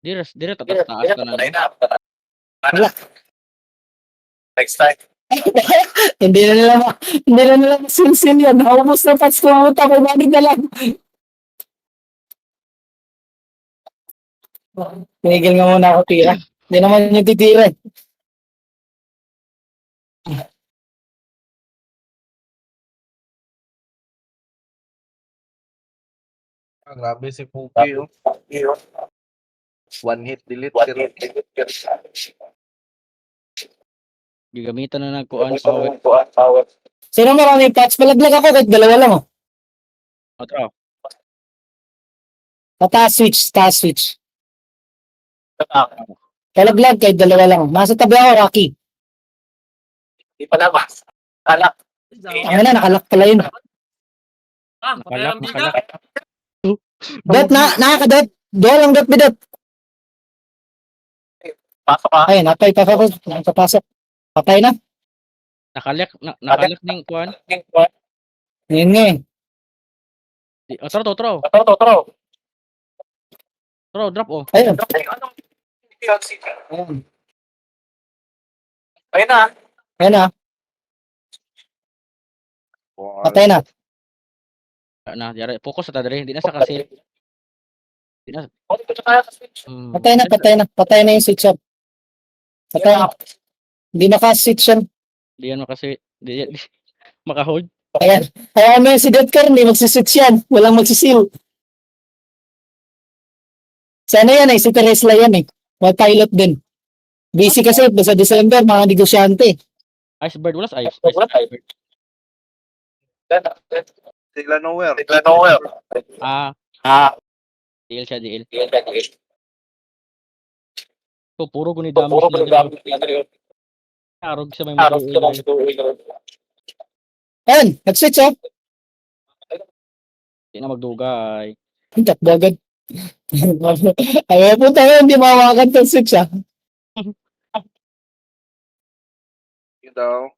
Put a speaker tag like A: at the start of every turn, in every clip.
A: Dire tatas taas ka na.
B: Wala. Next time. Hindi na nila masinsin yan. Naubos na pats ko pumunta ko bagay na lang. Tinigil nga muna ako tira. Hindi naman yung titira.
C: Grabe si Pupi, oh. One hit delete.
A: Gigamitan na nagkuan power.
B: Sino marami patch? Palaglag ako kahit dalawa lang oh.
A: Otro.
B: Taas switch. Palaglag kahit dalawa lang. Nasa tabi ako, Rocky.
D: Di pa labas. Kalak.
B: Ang na, nakalak pala yun.
A: Nakalak.
B: Dot, nakakadot. Doon lang dot, bidot.
D: Pasok ka.
B: Ay, napasok. Patay na.
A: Nakalak ning kuan.
B: Yun nga eh.
A: Otro. Otro, drop oh.
B: Ayun.
D: Anong
B: Ayun.
D: Ayun na.
B: Ayun na. Patay na.
A: Na, yara focus sa tadre, hindi na sa kasi. Hindi na.
B: Patay na yung switch up. Patay na. Hindi naka-switch yan.
A: Hindi yan kasi di maka-hold.
B: Ayan. Kaya may si Dotcar, hindi magsiswitch yan. Walang magsisil. Sana yan eh, si Teresla yan eh. May pilot din. Busy kasi sa December, mga negosyante.
A: Icebird wala sa ice. Icebird.
C: Sigla nowhere.
A: DL siya, DL. So, puro guni damage na. Arog sa may mga.
B: Ayan, nag-switch off.
A: Hindi na magdugay.
B: Takbo agad. Ayaw po tayo, hindi mawakan ng switch ah.
C: Yun daw.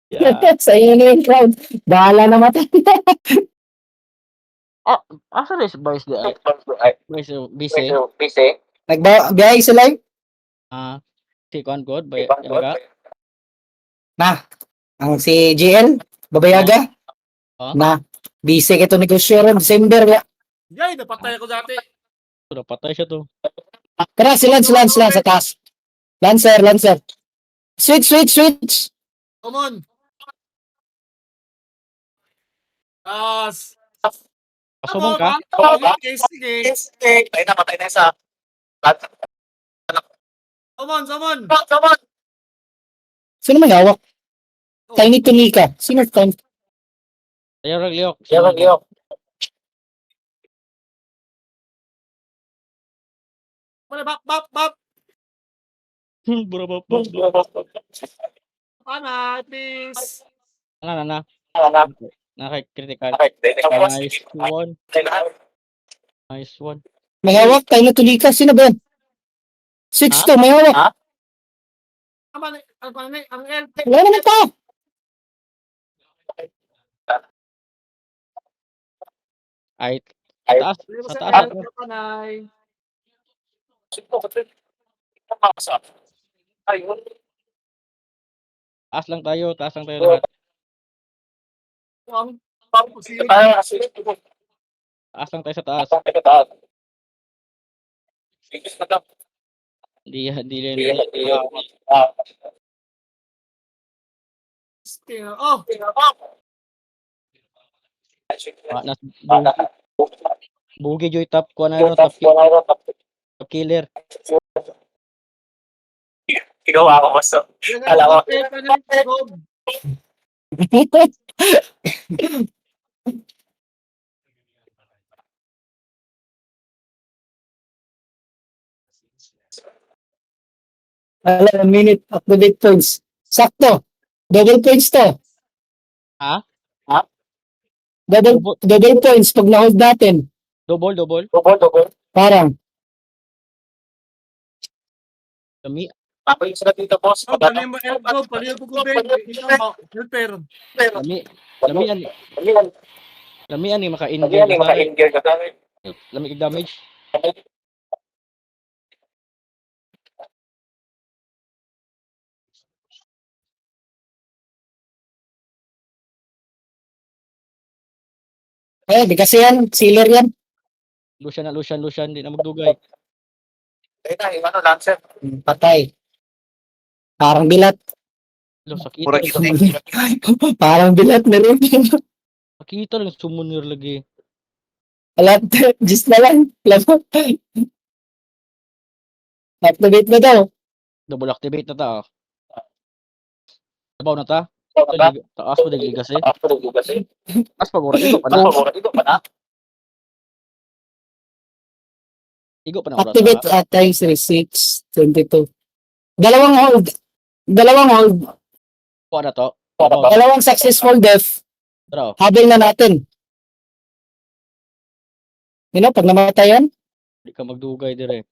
A: Yeah.
B: Sa inyo na yung crowd. Bahala na matay.
A: Asa rin si Bryce di ay? Bryce busy.
B: Nagbiyay sila yun?
A: Si Kwan God, Bayaga.
B: Ang si GL, Babayaga. Na, busy kito negosyoran, December ya.
E: Yay, napatay ako dati.
A: Napatay siya to.
B: Tara, si Lance sa taas. Lancer. Switch.
E: Come on.
A: Pasubong ka?
E: Sige.
D: Patay na isa.
E: Come on.
B: Sino may hawak? Tiny Tunika. Sino Tiny?
A: Ayaw ragliok.
E: Bap.
A: Bro.
E: Pana, please.
A: Na. Nakakritikal. Nice one.
B: May hawak, Tiny Tunika. Sino ba yan? Switch to, may hawak.
E: Ang L.
B: Wala naman pa.
A: Ay, sa taas. Taas lang tayo lahat. Taas lang tayo sa taas. Hindi. Bugi joy top ko na top killer.
D: Ikaw ako gusto. Alam mo.
B: Wala, minute activate points. Sakto. Double points to.
A: Ha?
B: Double points pag na-hold natin.
A: Double.
B: Parang.
A: Kami
D: Papayin sila dito, boss.
E: Oh, pali mo, go, pali mo ko, Ben. Ikaw, helper.
A: Lami, lami ani maka-in
D: Hindi
A: gear
D: yan,
A: ka sa
D: maka-in-gear ka sa akin.
A: lami kay damage.
B: Di kasi yan, sealer yan.
A: Lucian, di na magdugay.
D: Ayun na, yung ano, Lancer.
B: Patay. Parang bilat.
A: Lo sakit.
C: Mura kita.
B: Parang bilat na rin.
A: Makita lang summoner lagi.
B: Alam, just na lang. Alam mo. Activate na daw.
A: Double activate na ta. Sabaw na ta.
D: Ito na.
A: Taas mo dagligas eh.
D: After the kasi.
A: Taas pag ora igo pa na.
D: Ito pa na.
A: Igo pa na ora
B: Activate
A: ta.
B: at times 3, 6, 22. Dalawang hold.
A: Kuha na to.
D: Kuha na to.
B: Dalawang successful death.
A: Tara.
B: Habol na natin. Pag namatayan,
A: Di ka magdugay dire.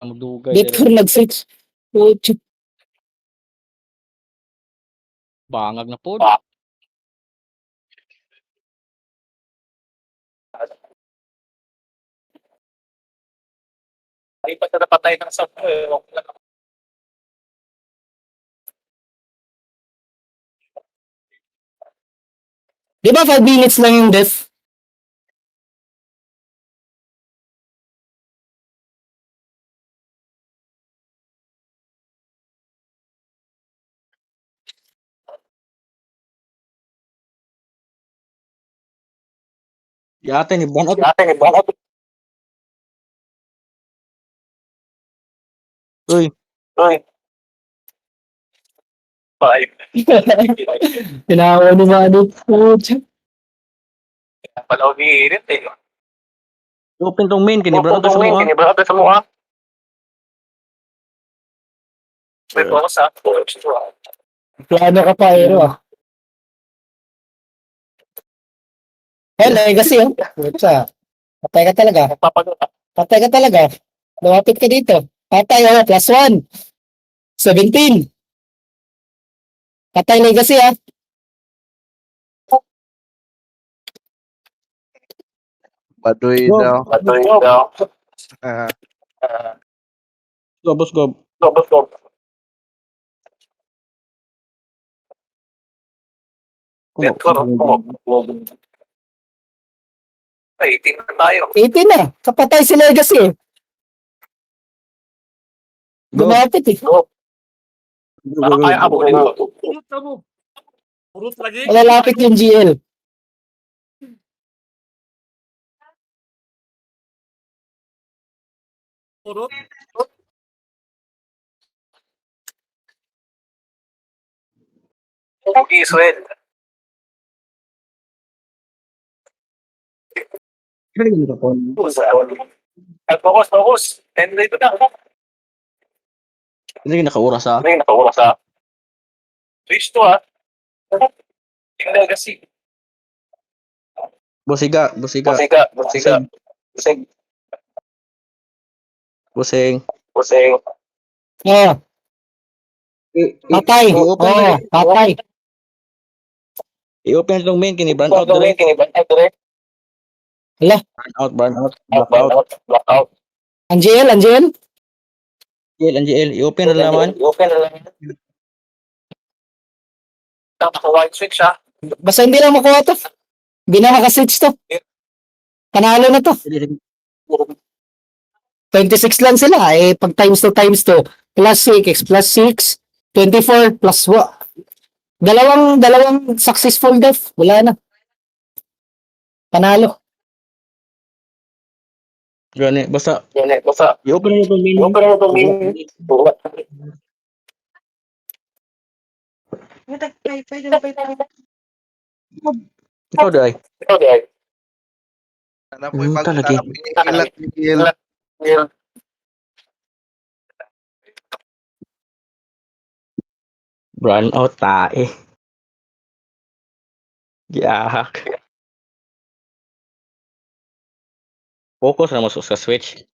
A: Ka magdugay
B: bit
A: dire.
B: ko nag-switch.
A: Bangag na pod.
D: Ay, pa siya napatay ng sa
B: Di ba 5 minutes lang yung death?
A: Yate ni ban out.
D: Ate, ni Bono.
A: Uy,
D: Uy. Five.
B: Tinawa ni Manu.
D: Palaw ni Irit eh.
A: open tong main kini bro to sa mga.
D: Kinibra ka sa mukha. May bonus ah.
B: Plano ka pa, Aero ah. Legacy oh. Pucha. Patay ka talaga.
D: Nagpapagod.
B: Patay ka talaga. Lumapit ka dito. Patay oh, +1. 17. Patay legacy ah.
C: Baduy
A: Go.
C: daw.
D: Patuloy daw.
C: Ah,
A: Go boss go.
D: Go. Ay, team na tayo.
B: 18 na. Kapatay si legacy eh.
A: Go.
B: Lumapit eh.
D: Parang kaya abulin mo.
E: Urut ka mo. Urut lagi.
B: Malalapit yung GL.
E: Urut.
D: Israel. Focus. And dito na.
A: Hindi nakaoras ha.
D: May nakaura sa Twitch to ah. Yung legacy.
A: Busiga. Busing.
B: Oh, patay.
A: I-open
B: Oh, patay.
A: I-open tong main kini brand out dire. Brand out.
D: Blackout.
B: Ang GL.
A: NGL, i-open na naman.
D: Naka-white switch ah.
B: Basta hindi lang makuha to. Hindi na makaswitch to. Panalo na to. 26 lang sila. Pag times 2, plus 6, plus 6, 24, plus 1. Dalawang successful death. Wala na. Panalo.
A: Gani, basta
D: Basta,
A: i-open na tong main.
D: yung pero itong main.
A: Ikaw dai.
D: Ito di ay.
C: Ano po yung
A: Talaga.
C: pag-ilat ni Gil.
A: Brand out tae. Gihak. Focus na mo sa switch.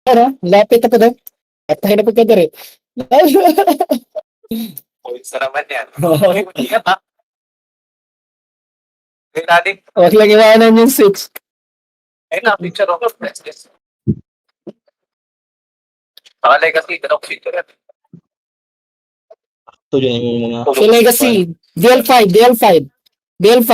B: Ano? Lapit ako doon. Patay na pagkadari.
D: Points na naman yan. Ingat ha. Hindi natin.
B: Huwag lang iwanan yung 6.
D: Ayun na, picture of this. Nakalay kasi, tanong picture yan.
A: Ito dyan yung mga...
B: Si Legacy, DL5, DL5. DL5.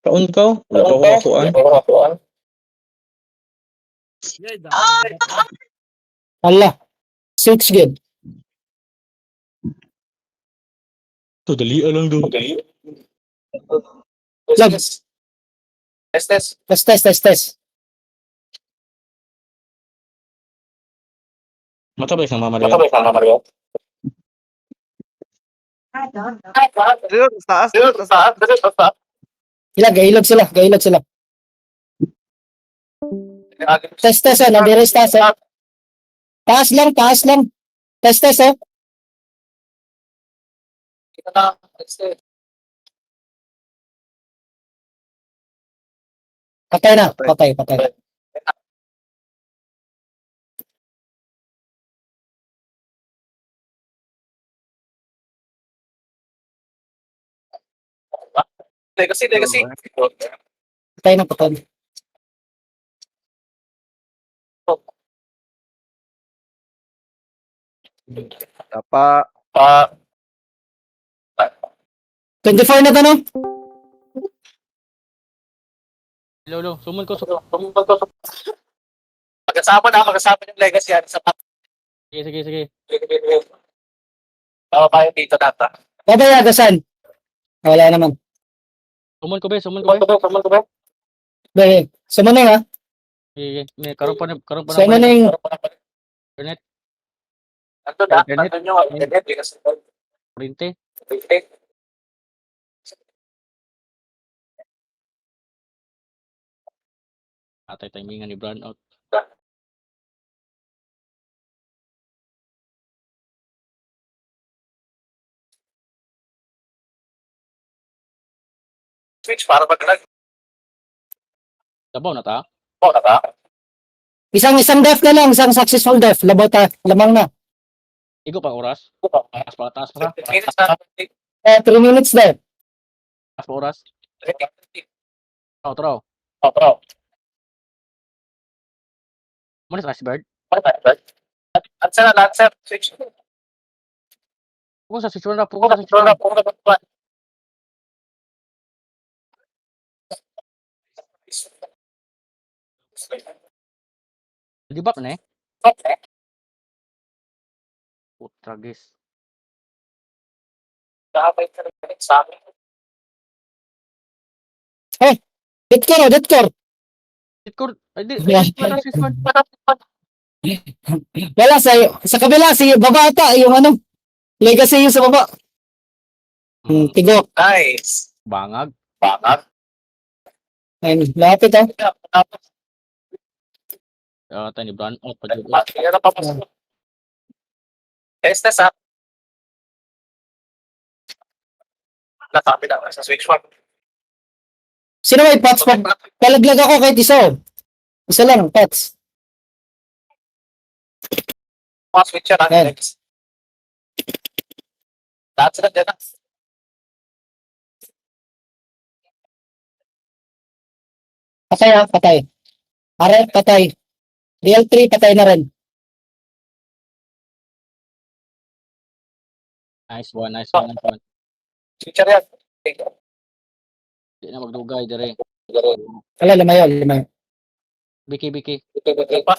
A: Kaon ka? Wala pa ako makuhaan.
E: Yeah, dami.
B: Hala. 6 good.
A: Ito, dalian lang doon.
B: Lag.
D: Test.
B: Test.
A: Matabay kang Mama Rio.
C: Dito, taas.
B: Gahilog sila. Test, nabires test, Taas lang. Test, Patay na. Patay.
D: Legacy.
B: Patay na, patay.
C: Tapa.
B: 24 na to, no?
A: Lolo, sumun ko.
D: Magkasama yung legacy yan sa top.
A: Sige.
D: Tama tayo dito data.
B: Babay, agasan. Wala naman.
A: Sumun ko ba?
B: Be, sumunod ha.
A: Sige. May karoon pa na.
B: Sumunod.
A: Internet.
D: Nandun yung internet. Legacy.
A: Kurente. Atay timingan ni Brown out.
D: Switch para mag-lag.
A: Labaw na ta.
B: Isang def na lang. Isang successful def. Lamang na.
A: Igo pa oras. Taas pa.
B: 3 minutes def.
A: Taas pa oras. Traw. Manis Ice Bird.
D: Lancer. Switch.
A: Kung sa switch na. Di ba na eh? Putra guys.
B: Detkor.
A: Itkur. Ay di.
B: Yeah.
A: Switch man.
B: Wala sa kabila. Si babata. Yung ano. Legacy yung sa baba. Tigo.
D: Nice.
A: Bangag.
B: Ayun. Lapit ha.
A: Tayo ni Brown out pa dyan.
D: Test ha. Natabi na sa switch 1.
B: Sino may pots pa? Palaglag ako kahit isa. Isa lang, pots.
D: Switch yan.
B: Ayan.
D: Lahat sila dyan.
B: Patay. Are, patay. Real 3, patay na rin.
A: Nice one.
D: Switch yan.
A: Di na magdugay dire.
B: Wala, lumayo.
A: Biki.
D: Pa.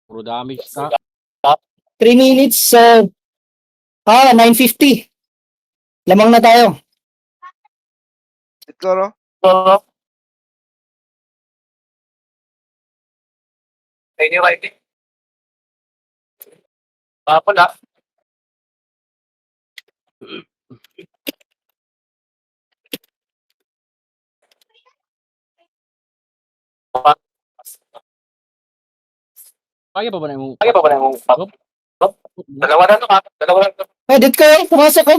A: Puro damage ka.
B: 3 minutes, so... 9:50. Lamang na tayo.
C: Dito, no?
D: Ayun yung right. Pula.
A: Kaya pa ba na yung...
D: Dalawa na to.
B: Dit ko, pumasok ko.